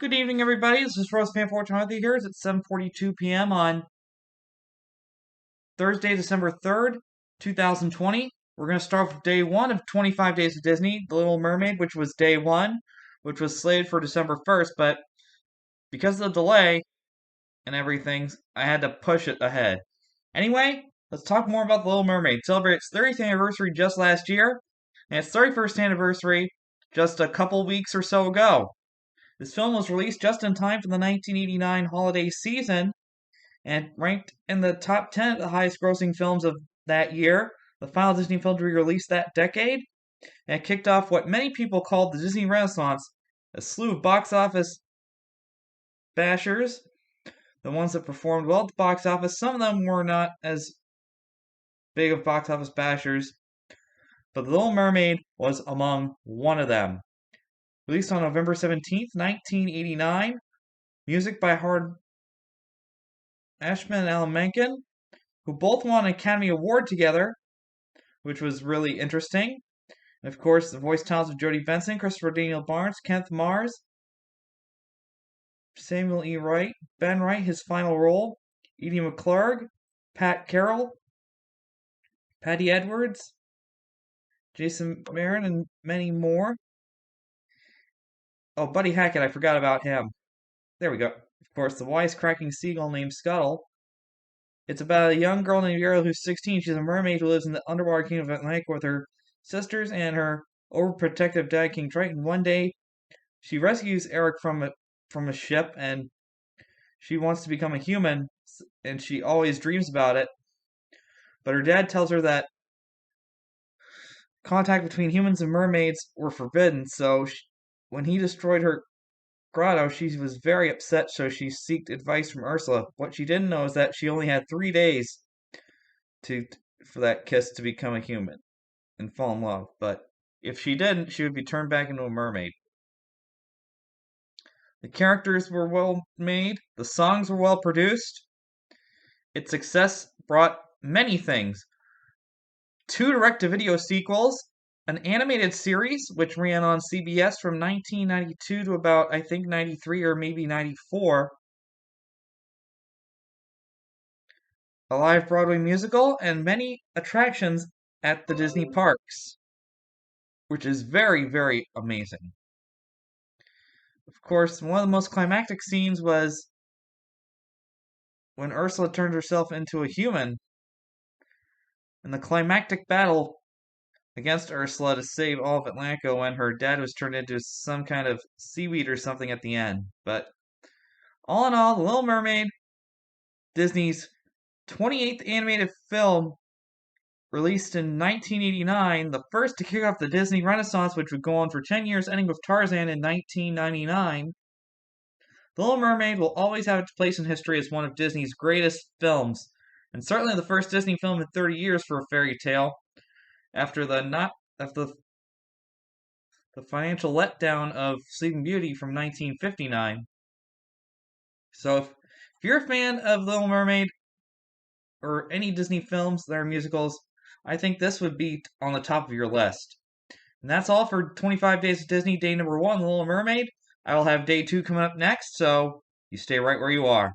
Good evening, everybody. This is Rosepan4 with you here. It's 7:42 p.m. on Thursday, December 3rd, 2020. We're going to start with day one of 25 Days of Disney, The Little Mermaid, which was day one, which was slated for December 1st, but because of the delay and everything, I had to push it ahead. Anyway, let's talk more about The Little Mermaid. It celebrated its 30th anniversary just last year, and its 31st anniversary just a couple weeks or so ago. This film was released just in time for the 1989 holiday season and ranked in the top 10 of the highest grossing films of that year, the final Disney film to be released that decade, and it kicked off what many people called the Disney Renaissance, a slew of box office bashers, the ones that performed well at the box office. Some of them were not as big of box office bashers, but The Little Mermaid was among one of them. Released on November 17th, 1989, music by Howard Ashman and Alan Menken, who both won an Academy Award together, which was really interesting. And of course, the voice talents of Jodie Benson, Christopher Daniel Barnes, Kenneth Mars, Samuel E. Wright, Ben Wright, his final role, Edie McClurg, Pat Carroll, Patty Edwards, Jason Marin, and many more. Oh, Buddy Hackett, I forgot about him. There we go. Of course, the wisecracking seagull named Scuttle. It's about a young girl named Ariel who's 16. She's a mermaid who lives in the underwater kingdom of Atlantic with her sisters and her overprotective dad, King Triton. One day, she rescues Eric from a ship, and she wants to become a human, and she always dreams about it. But her dad tells her that contact between humans and mermaids were forbidden, so when he destroyed her grotto, she was very upset, so she sought advice from Ursula. What she didn't know is that she only had 3 days to for that kiss to become a human and fall in love. But if she didn't, she would be turned back into a mermaid. The characters were well made, the songs were well produced. Its success brought many things. 2 direct-to-video sequels, an animated series which ran on CBS from 1992 to about, I think, 93 or maybe 94, a live Broadway musical, and many attractions at the Disney parks, which is very, very amazing. Of course, one of the most climactic scenes was when Ursula turned herself into a human in the climactic battle against Ursula to save all of Atlantica when her dad was turned into some kind of seaweed or something at the end. But all in all, The Little Mermaid, Disney's 28th animated film, released in 1989, the first to kick off the Disney Renaissance, which would go on for 10 years, ending with Tarzan in 1999. The Little Mermaid will always have its place in history as one of Disney's greatest films, and certainly the first Disney film in 30 years for a fairy tale, after the financial letdown of Sleeping Beauty from 1959. So if you're a fan of Little Mermaid or any Disney films that are musicals, I think this would be on the top of your list. And that's all for 25 Days of Disney, day number one, The Little Mermaid. I will have day two coming up next, so you stay right where you are.